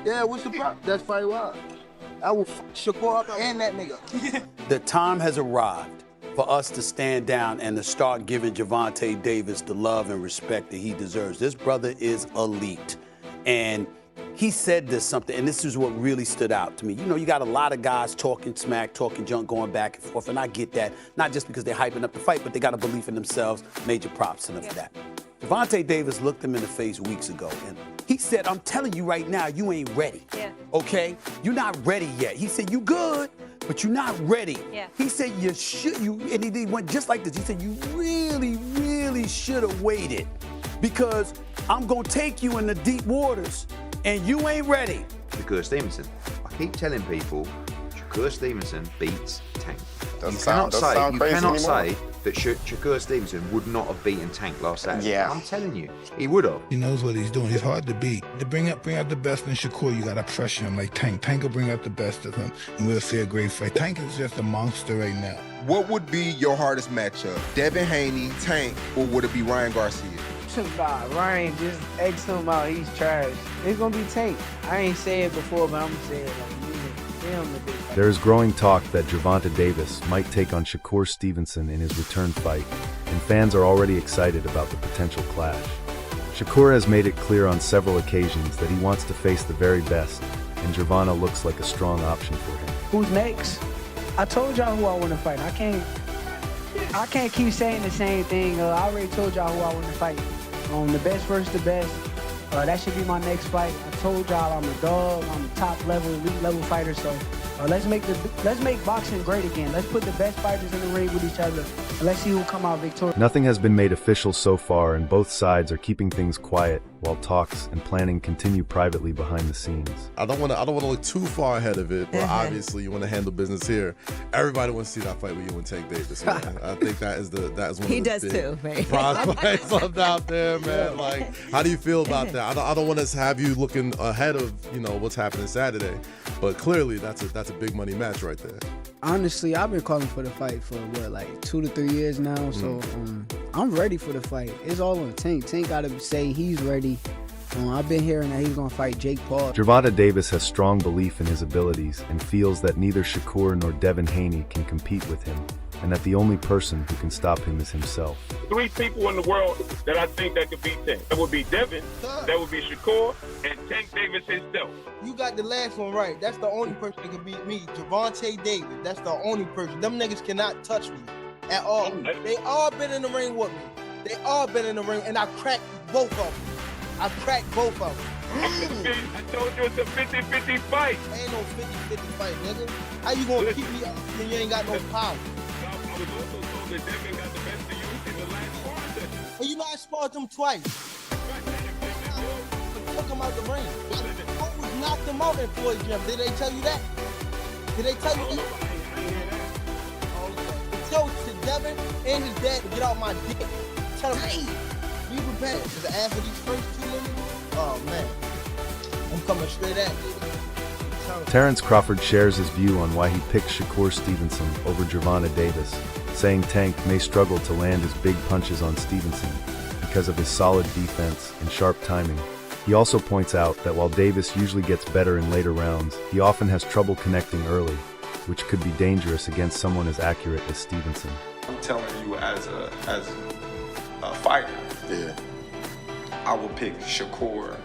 Yeah, what's the problem? That's fight wild. I will Shakur up and that nigga. The time has arrived for us to stand down and to start giving Gervonta Davis the love and respect that he deserves. This brother is elite. And he said this something, and this is what really stood out to me. You know, you got a lot of guys talking smack, talking junk, going back and forth, and I get that. Not just because they're hyping up the fight, but they got a belief in themselves. Major props to them for that. Gervonta Davis looked him in the face weeks ago, and he said, I'm telling you right now, you ain't ready. Yeah. Okay? You're not ready yet. He said, you good, but you're not ready. Yeah. He said, and he went just like this. He said, you really, really should have waited because I'm going to take you in the deep waters and you ain't ready. Shakur Stevenson. I keep telling people, Shakur Stevenson beats Tank. You cannot say that Shakur Stevenson would not have beaten Tank last Saturday. Yeah. I'm telling you, he would have. He knows what he's doing. He's hard to beat. To bring out the best in Shakur, you gotta pressure him like Tank. Tank will bring out the best of him, and we'll see a great fight. Tank is just a monster right now. What would be your hardest matchup? Devin Haney, Tank, or would it be Ryan Garcia? Nah, Ryan, just X him out. He's trash. It's gonna be Tank. I ain't say it before, but I'm gonna say it like There is growing talk that Gervonta Davis might take on Shakur Stevenson in his return fight, and fans are already excited about the potential clash. Shakur has made it clear on several occasions that he wants to face the very best, and Gervonta looks like a strong option for him. Who's next? I told y'all who I want to fight. I can't keep saying the same thing. I already told y'all who I want to fight. The best versus the best. That should be my next fight. I told y'all I'm a dog. I'm a top level, elite level fighter. So let's make boxing great again. Let's put the best fighters in the ring with each other. And let's see who come out victorious. Nothing has been made official so far, and both sides are keeping things quiet while talks and planning continue privately behind the scenes. I don't want to look too far ahead of it, but obviously you want to handle business here. Everybody wants to see that fight with you and Tank Davis, man. I think that is one of the big prospects left out there, man. Like, how do you feel about that? I don't want to have you looking ahead of what's happening Saturday, but clearly that's a big money match right there. Honestly, I've been calling for the fight for like 2 to 3 years now, so I'm ready for the fight. It's all on Tank. Tank gotta say he's ready. I've been hearing that he's gonna fight Jake Paul. Gervonta Davis has strong belief in his abilities and feels that neither Shakur nor Devin Haney can compete with him, and that the only person who can stop him is himself. 3 people in the world that I think that could beat Tank. That would be Devin, that would be Shakur, and Tank Davis himself. You got the last one right. That's the only person that can beat me. Gervonta Davis. That's the only person. Them niggas cannot touch me at all. They all been in the ring with me. They all been in the ring, and I cracked both of them. I cracked both of them. I told you it's a 50-50 fight. Ain't no 50-50 fight, nigga. How you gonna keep me up when you ain't got no power? I was also told that Devin got the best of you in the last sparring session. Well, you know I sparred them twice. Took him out the ring. I knocked him out in Floyd Gym. Did they tell you that? Did they tell you that? Tell to Devin and his dad to get out my dick. Tell him, hey, be prepared. Because after these first 2 minutes, oh man, I'm coming straight at you. Terence Crawford shares his view on why he picked Shakur Stevenson over Gervonta Davis, saying Tank may struggle to land his big punches on Stevenson because of his solid defense and sharp timing. He also points out that while Davis usually gets better in later rounds, he often has trouble connecting early, which could be dangerous against someone as accurate as Stevenson. I'm telling you, as a fighter, I will pick Shakur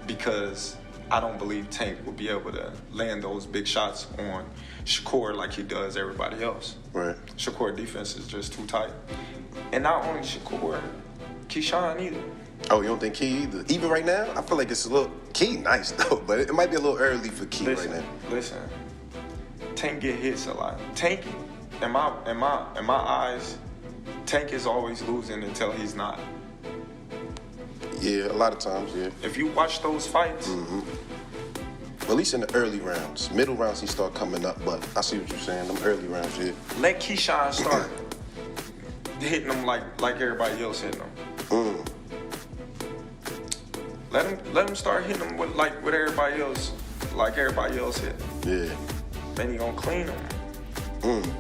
because I don't believe Tank will be able to land those big shots on Shakur like he does everybody else. Right. Shakur defense is just too tight. And not only Shakur, Keyshawn either. Oh, you don't think Key either? Even right now, I feel like it's a little Key nice though, but it might be a little early for Key right now. Listen, Tank get hits a lot. Tank, in my eyes, Tank is always losing until he's not. Yeah, a lot of times, yeah. If you watch those fights, at least in the early rounds, middle rounds he start coming up. But I see what you're saying. Them early rounds, yeah. Let Keyshawn start hitting them like everybody else hitting them. Let him start hitting them with everybody else, like everybody else hit. Yeah. Then he gonna clean him.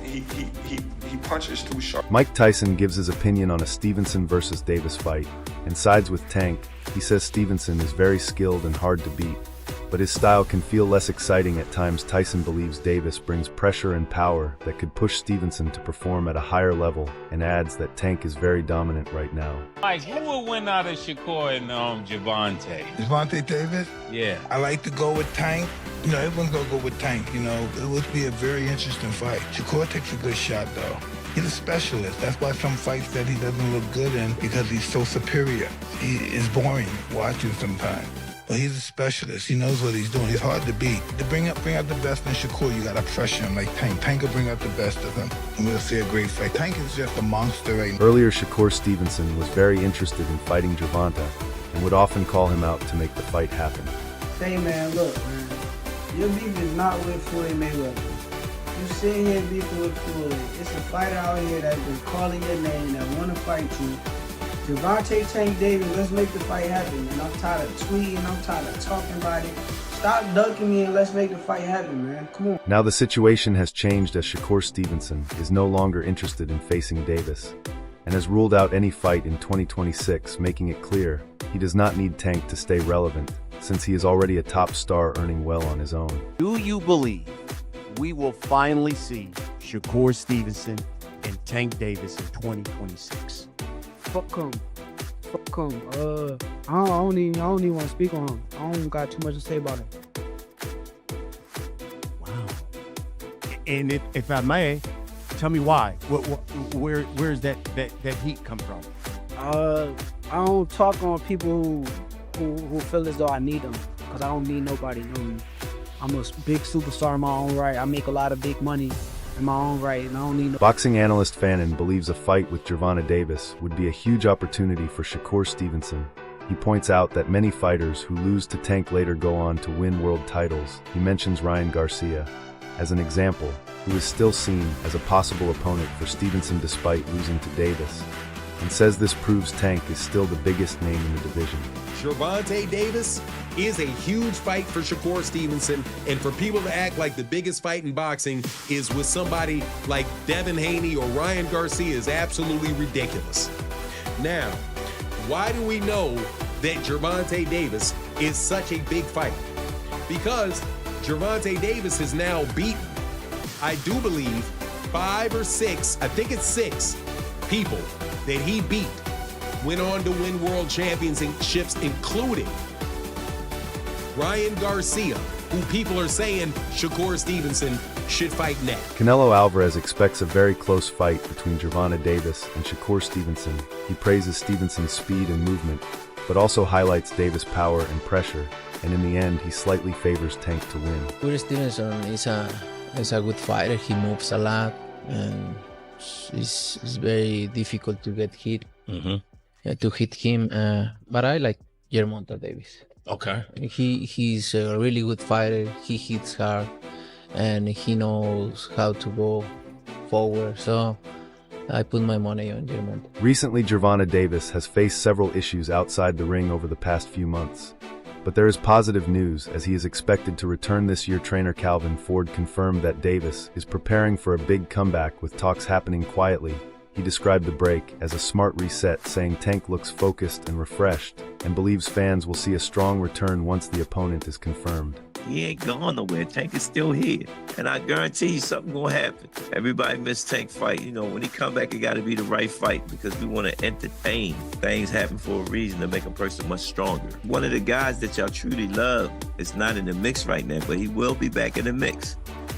He punches too sharp. Mike Tyson gives his opinion on a Stevenson versus Davis fight and sides with Tank. He says Stevenson is very skilled and hard to beat, But his style can feel less exciting at times. Tyson believes Davis brings pressure and power that could push Stevenson to perform at a higher level, and adds that Tank is very dominant right now. Mike, who will win out of Shakur and Gervonta? Gervonta Davis? Yeah. I like to go with Tank. You know, everyone's going to go with Tank. You know, it would be a very interesting fight. Shakur takes a good shot, though. He's a specialist. That's why some fights that he doesn't look good in, because he's so superior. He is boring watching sometimes. But he's a specialist. He knows what he's doing. He's hard to beat. To bring out the best in Shakur, you got to pressure him like Tank. Tank will bring out the best of him, and we'll see a great fight. Tank is just a monster right now. Earlier, Shakur Stevenson was very interested in fighting Gervonta and would often call him out to make the fight happen. Say, man, look, man. Your beef is not with Floyd Mayweather. You sitting here beefing with Floyd. It's a fighter out here that's been calling your name, that want to fight you. Gervonta Tank Davis, let's make the fight happen, man. I'm tired of tweeting, I'm tired of talking about it. Stop ducking me and let's make the fight happen, man. Come on. Now the situation has changed as Shakur Stevenson is no longer interested in facing Davis and has ruled out any fight in 2026, making it clear he does not need Tank to stay relevant, since he is already a top star earning well on his own. Do you believe we will finally see Shakur Stevenson and Tank Davis in 2026? Fuck him. I don't even want to speak on him. I don't got too much to say about him. Wow. And if I may, tell me why. Where's that heat come from? I don't talk on people who feel as though I need them, because I don't need nobody. I'm a big superstar in my own right. I make a lot of big money in my own right, and I don't need no. Boxing analyst Fannin believes a fight with Gervonta Davis would be a huge opportunity for Shakur Stevenson. He points out that many fighters who lose to Tank later go on to win world titles. He mentions Ryan Garcia as an example, who is still seen as a possible opponent for Stevenson despite losing to Davis, and says this proves Tank is still the biggest name in the division. Gervonta Davis is a huge fight for Shakur Stevenson, and for people to act like the biggest fight in boxing is with somebody like Devin Haney or Ryan Garcia is absolutely ridiculous. Now, why do we know that Gervonta Davis is such a big fight? Because Gervonta Davis has now beaten, I do believe, 5 or 6, I think it's 6 people that he beat went on to win world championships, including Ryan Garcia, who people are saying Shakur Stevenson should fight next. Canelo Alvarez expects a very close fight between Gervonta Davis and Shakur Stevenson. He praises Stevenson's speed and movement, but also highlights Davis' power and pressure, and in the end, he slightly favors Tank to win. Shakur Stevenson is a good fighter. He moves a lot, and it's very difficult to get hit. To hit him, but I like Gervonta Davis. Okay. He's a really good fighter. He hits hard, and he knows how to go forward. So I put my money on Gervonta. Recently, Gervonta Davis has faced several issues outside the ring over the past few months. But there is positive news, as he is expected to return this year. Trainer Calvin Ford confirmed that Davis is preparing for a big comeback, with talks happening quietly. He described the break as a smart reset, saying Tank looks focused and refreshed, and believes fans will see a strong return once the opponent is confirmed. He ain't going nowhere. Tank is still here. And I guarantee you something gonna happen. Everybody missed Tank fight. You know, when he come back, it gotta be the right fight, because we wanna entertain. Things happen for a reason to make a person much stronger. One of the guys that y'all truly love is not in the mix right now, but he will be back in the mix.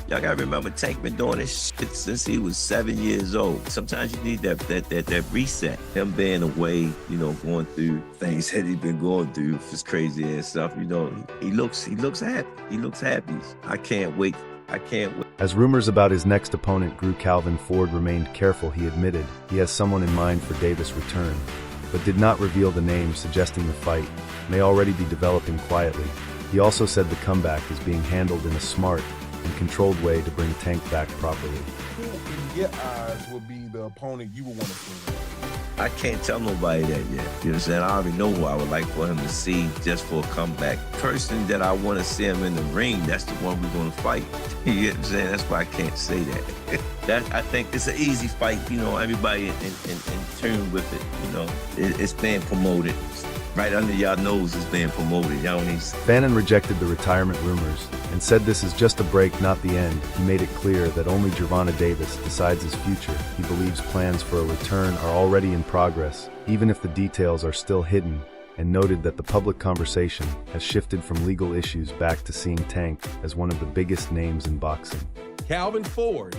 Y'all gotta remember, Tank been doing this shit since he was 7 years old. Sometimes you need that reset. Him being away, you know, going through things that he's been going through, his crazy ass stuff, you know, he looks happy. He looks happy. I can't wait. As rumors about his next opponent grew, Calvin Ford remained careful. He admitted he has someone in mind for Davis' return, but did not reveal the name, suggesting the fight may already be developing quietly. He also said the comeback is being handled in a smart and controlled way to bring Tank back properly. Who in your eyes would be the opponent you would want to see? I can't tell nobody that yet. You know what I'm saying? I already know who I would like for him to see just for a comeback. Person that I want to see him in the ring, that's the one we're going to fight. You know what I'm saying? That's why I can't say that. I think it's an easy fight. You know, everybody in tune with it. You know, it's being promoted. right under y'all nose is being promoted. Y'all don't need. Fannin rejected the retirement rumors and said this is just a break, not the end. He made it clear that only Gervonta Davis decides his future. He believes plans for a return are already in progress, even if the details are still hidden, and noted that the public conversation has shifted from legal issues back to seeing Tank as one of the biggest names in boxing. Calvin Ford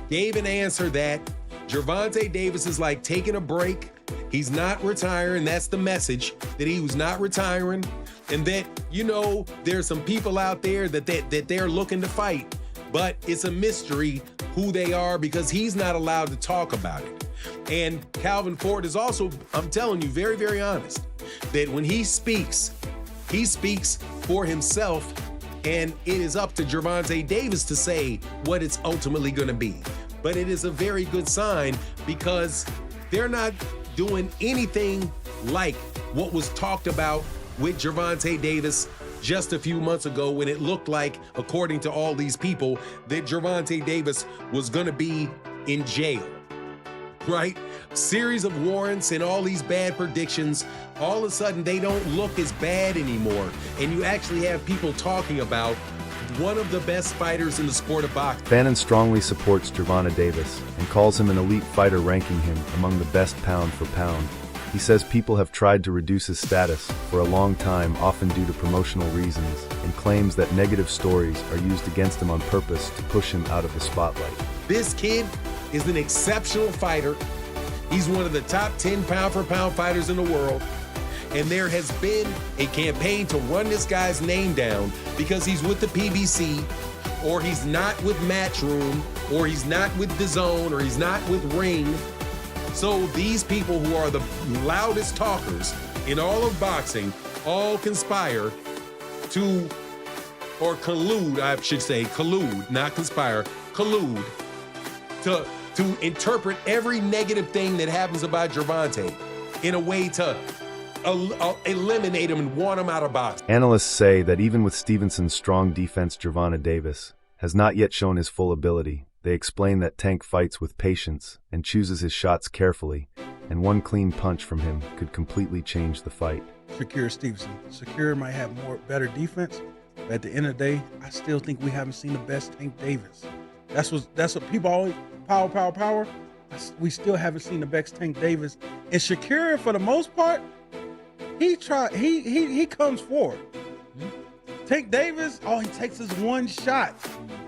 gave an answer that Gervonta Davis is like taking a break. He's not retiring. That's the message, that he was not retiring. And that, you know, there's some people out there that they're looking to fight, but it's a mystery who they are because he's not allowed to talk about it. And Calvin Ford is also, I'm telling you, very, very honest, that when he speaks for himself, and it is up to Gervonta Davis to say what it's ultimately going to be. But it is a very good sign because they're not doing anything like what was talked about with Gervonta Davis just a few months ago, when it looked like, according to all these people, that Gervonta Davis was going to be in jail, right? Series of warrants and all these bad predictions, all of a sudden they don't look as bad anymore. And you actually have people talking about one of the best fighters in the sport of boxing. Fannin strongly supports Gervonta Davis and calls him an elite fighter, ranking him among the best pound for pound. He says people have tried to reduce his status for a long time, often due to promotional reasons, and claims that negative stories are used against him on purpose to push him out of the spotlight. This kid is an exceptional fighter. He's one of the top 10 pound-for-pound fighters in the world. And there has been a campaign to run this guy's name down because he's with the PBC, or he's not with Matchroom, or he's not with DAZN, or he's not with Ring. So these people who are the loudest talkers in all of boxing all conspire to, or collude, I should say, collude, not conspire, collude to interpret every negative thing that happens about Gervonta in a way to eliminate him and want him out of boxing. Analysts say that even with Stevenson's strong defense, Gervonta Davis has not yet shown his full ability. They explain that Tank fights with patience and chooses his shots carefully, and one clean punch from him could completely change the fight. Shakur Stevenson. Shakur might have better defense, but at the end of the day, I still think we haven't seen the best Tank Davis. That's what people always, power. We still haven't seen the best Tank Davis. And Shakur, for the most part, he comes forward. Tank Davis, all he takes is one shot.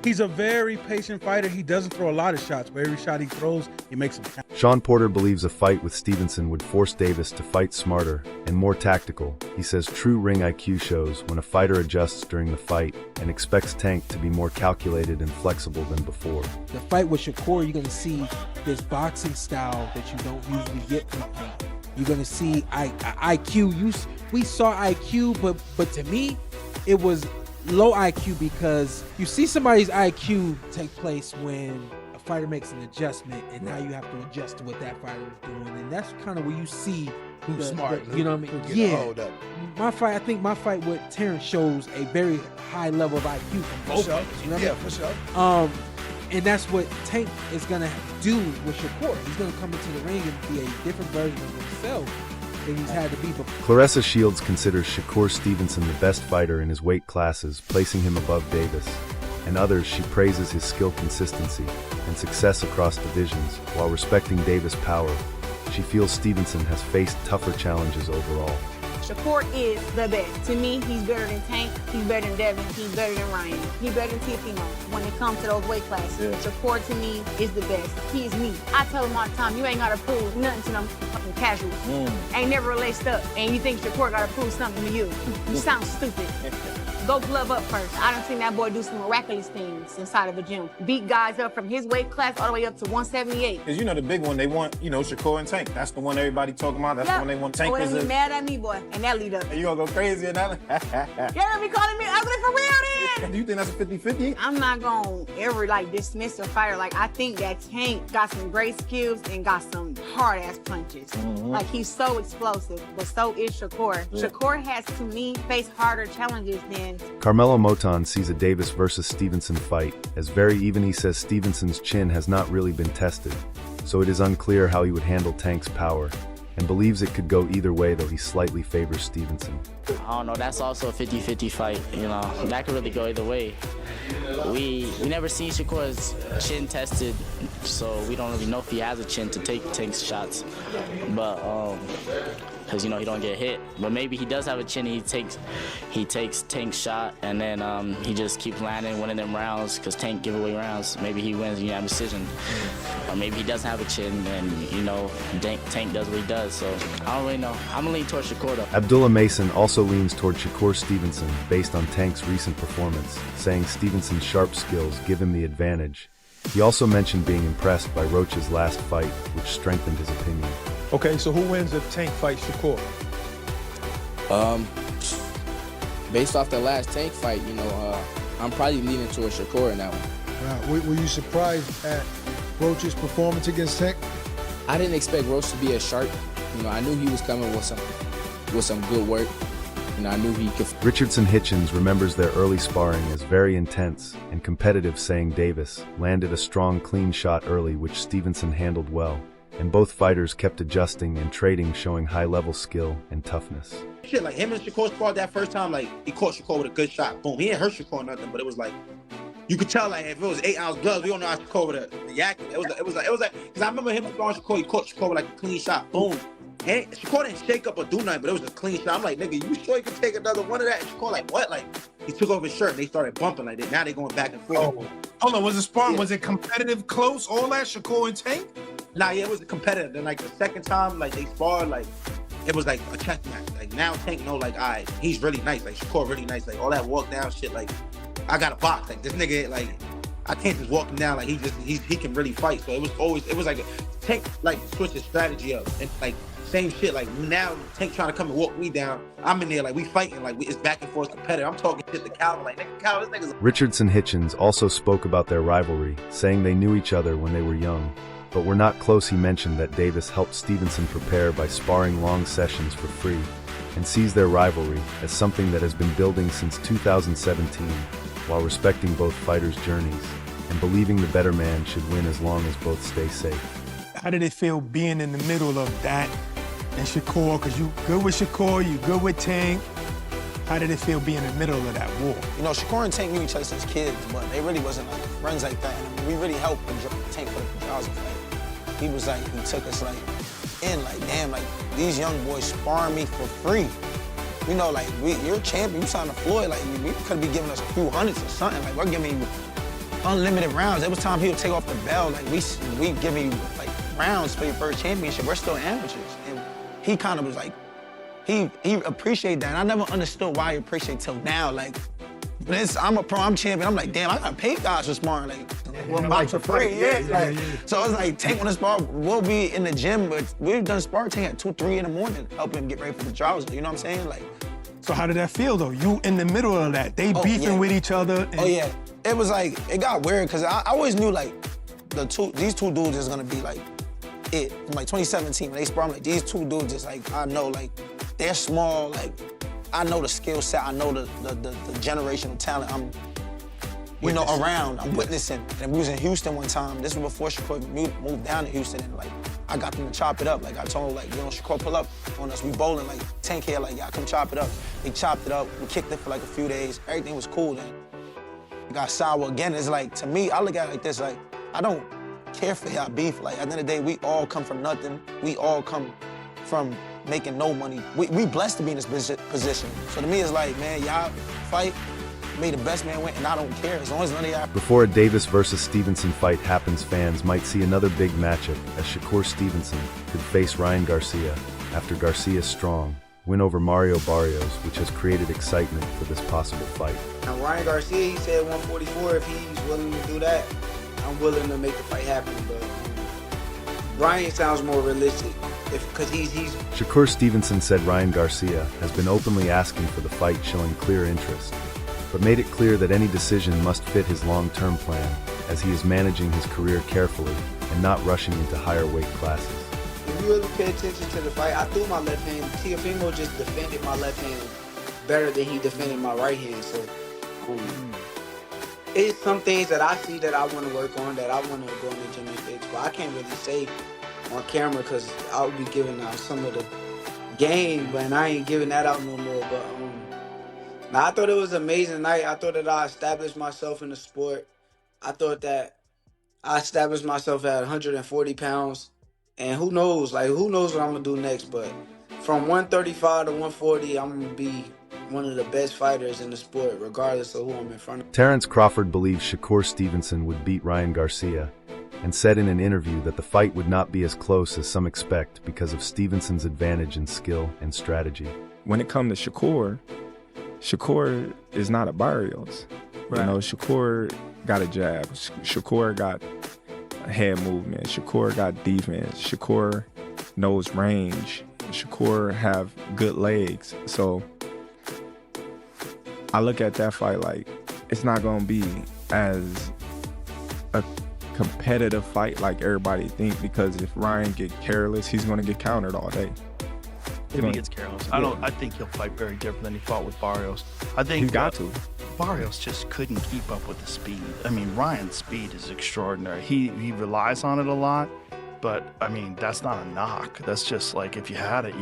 He's a very patient fighter. He doesn't throw a lot of shots, but every shot he throws, he makes them count. Sean Porter believes a fight with Stevenson would force Davis to fight smarter and more tactical. He says true ring IQ shows when a fighter adjusts during the fight and expects Tank to be more calculated and flexible than before. The fight with Shakur, you're going to see this boxing style that you don't usually get from Tank. You're going to see IQ. We saw IQ, but to me, it was low IQ because you see somebody's IQ take place when a fighter makes an adjustment, and now you have to adjust to what that fighter is doing, and that's kind of where you see who's smart. You know what I mean? Yeah. I think my fight with Terence shows a very high level of IQ from both of us. You know what I mean? For sure. And that's what Tank is gonna do with Shakur. He's gonna come into the ring and be a different version of himself than he's had to be before. Claressa Shields considers Shakur Stevenson the best fighter in his weight classes, placing him above Davis. And others, she praises his skill consistency and success across divisions, while respecting Davis' power. She feels Stevenson has faced tougher challenges overall. Shakur is the best. To me, he's better than Tank, he's better than Devin, he's better than Ryan, he's better than Tifino when it comes to those weight classes. Yeah. Shakur, to me, is the best. He is me. I tell him all the time, you ain't got to prove nothing to them fucking casuals. Ain't never laced up, and you think Shakur got to prove something to you. You sound stupid. Go glove up first. I done seen that boy do some miraculous things inside of a gym. Beat guys up from his weight class all the way up to 178. Because you know the big one, they want, Shakur and Tank. That's the one everybody talking about. That's the one they want. Tank is be mad at me, boy, and that lead up. And you gonna go crazy in that one? Y'all be calling me ugly for real then? Do you think that's a 50-50? I'm not gonna ever dismiss a fighter. I think that Tank got some great skills and got some hard ass punches. He's so explosive, but so is Shakur. Yeah. Shakur has, to me, faced harder challenges than Carmelo Moton sees a Davis versus Stevenson fight as very even. He says Stevenson's chin has not really been tested, so it is unclear how he would handle Tank's power. and believes it could go either way, though he slightly favors Stevenson. I don't know, that's also a 50-50 fight, you know. That could really go either way. We never seen Shakur's chin tested, so we don't really know if he has a chin to take Tank's shots. But because you know he don't get hit. But maybe he does have a chin. He takes Tank's shot, and then he just keeps landing, winning them rounds. Because Tank give away rounds. Maybe he wins unanimous decision, or maybe he doesn't have a chin, and you know Tank does what he does. So I don't really know. I'm gonna lean towards Shakur though. Abdullah Mason also leans toward Shakur Stevenson based on Tank's recent performance, saying Stevenson's sharp skills give him the advantage. He also mentioned being impressed by Roach's last fight, which strengthened his opinion. Okay, so who wins if Tank fights Shakur? Based off the last Tank fight, you know, I'm probably leaning towards Shakur in that one. Were you surprised at Roach's performance against Tank? I didn't expect Roach to be as sharp. You know, I knew he was coming with some good work. And I knew he could. Richardson Hitchens remembers their early sparring as very intense and competitive, saying Davis landed a strong, clean shot early, which Stevenson handled well, and both fighters kept adjusting and trading, showing high-level skill and toughness. Shit, like him and Shakur sparred that first time, like he caught Shakur with a good shot. Boom, he didn't hurt Shakur or nothing, but it was like you could tell, like if it was 8-ounce gloves, we don't know how Shakur would have reacted. It was like because I remember him sparring Shakur, he caught Shakur with like a clean shot. Boom. And Shakur didn't shake up or do nothing, but it was a clean shot. I'm like, nigga, you sure you can take another one of that? And Shakur like, what? Like, he took off his shirt and they started bumping like that. Now they going back and forth. Oh. Hold on, was it sparring? Yeah. Was it competitive, close, all that, Shakur and Tank? Nah, yeah, it was competitive. Then like the second time, like they sparred, like it was like a check match. Like now Tank know, like, all right, he's really nice. Like Shakur really nice. Like all that walk down shit, like I got a box. Like this nigga, like I can't just walk him down. Like he can really fight. So it was like Tank like switched his strategy up and like same shit. Like now Tank trying to come and walk me down. I'm in there like we fighting. Like it's back and forth competitive. I'm talking shit to Calvin. Like nigga, Calvin, this nigga's. Richardson Hitchens also spoke about their rivalry, saying they knew each other when they were young, but were not close. He mentioned that Davis helped Stevenson prepare by sparring long sessions for free, and sees their rivalry as something that has been building since 2017, while respecting both fighters' journeys and believing the better man should win as long as both stay safe. How did it feel being in the middle of that and Shakur? Because you good with Shakur, you good with Tank. How did it feel being in the middle of that war? You know, Shakur and Tank knew each other since kids, but they really wasn't like friends like that. And we really helped Tank for the Jaws fight. He was like, he took us like in, like, damn, like these young boys sparring me for free. You know, like you're a champion, you signed to Floyd, like you could be giving us a few hundreds or something. Like we're giving you unlimited rounds. Every time he would take off the bell, like we give you like rounds for your first championship. We're still amateurs. And he kind of was like, he appreciated that. And I never understood why he appreciated till now. Like, I'm a pro, I'm champion. I'm like, damn, I gotta pay guys for sparring. Like, we're about for free, yeah. Like, so it's like, Tank on the spar, we'll be in the gym, but we've done sparring Tank at 2, 3 in the morning, helping him get ready for the trials. You know what I'm saying? Like. So how did that feel though? You in the middle of that, they beefing with each other. And... Oh yeah, it was like, it got weird because I always knew like these two dudes is gonna be like it. From like 2017 when they spar, I'm like, these two dudes is like, I know like, they're small, like, I know the skill set, I know the generational talent I'm, you know, around, I'm witnessing. And we was in Houston one time, this was before Shakur moved down to Houston, and like, I got them to chop it up. Like I told him, like, you know, Shakur pull up on us, we bowling, like Tank here, like, yeah, come chop it up. They chopped it up, we kicked it for like a few days, everything was cool then. We got sour again. It's like, to me, I look at it like this, like, I don't care for y'all beef. Like, at the end of the day, we all come from nothing. We all come from making no money. We blessed to be in this position. So to me, it's like, man, y'all fight, may the best man win, and I don't care, as long as none of y'all. Before a Davis versus Stevenson fight happens, fans might see another big matchup as Shakur Stevenson could face Ryan Garcia after Garcia's strong win over Mario Barrios, which has created excitement for this possible fight. Now Ryan Garcia, he said 144. If he's willing to do that, I'm willing to make the fight happen. But Ryan sounds more realistic, because he's. Shakur Stevenson said Ryan Garcia has been openly asking for the fight, showing clear interest, but made it clear that any decision must fit his long-term plan, as he is managing his career carefully and not rushing into higher weight classes. If you really pay attention to the fight, I threw my left hand. Teofimo just defended my left hand better than he defended my right hand. So it's some things that I see that I want to work on, that I want to go in the gym and fix, but I can't really say on camera because I'll be giving out some of the game, but I ain't giving that out no more. But I thought it was an amazing night. I thought that I established myself in the sport. I thought that I established myself at 140 pounds, and who knows what I'm gonna do next. But from 135 to 140, I'm gonna be one of the best fighters in the sport, regardless of who I'm in front of. Terence Crawford believes Shakur Stevenson would beat Ryan Garcia, and said in an interview that the fight would not be as close as some expect because of Stevenson's advantage in skill and strategy. When it comes to Shakur is not a Barrios. Right. You know, Shakur got a jab. Shakur got a head movement. Shakur got defense. Shakur knows range. Shakur have good legs. So I look at that fight like it's not going to be as a competitive fight like everybody think, because if Ryan get careless, he's going to get countered all day. If he gets careless, I think he'll fight very different than he fought with Barrios. I think He's got to. Barrios just couldn't keep up with the speed. I mean, Ryan's speed is extraordinary. He relies on it a lot, but I mean, that's not a knock. That's just like if you had it,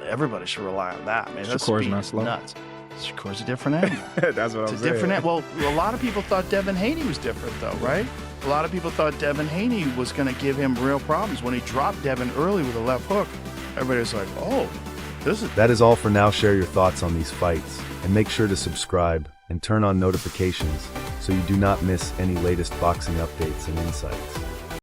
everybody should rely on that. Man, that Shakur's speed not is slow. nuts. Shakur's a different animal. That's what I'm It's a saying. different. Well, a lot of people thought Devin Haney was different, though, right? A lot of people thought Devin Haney was going to give him real problems. When he dropped Devin early with a left hook, everybody was like, "Oh, this is." That is all for now. Share your thoughts on these fights, and make sure to subscribe and turn on notifications so you do not miss any latest boxing updates and insights.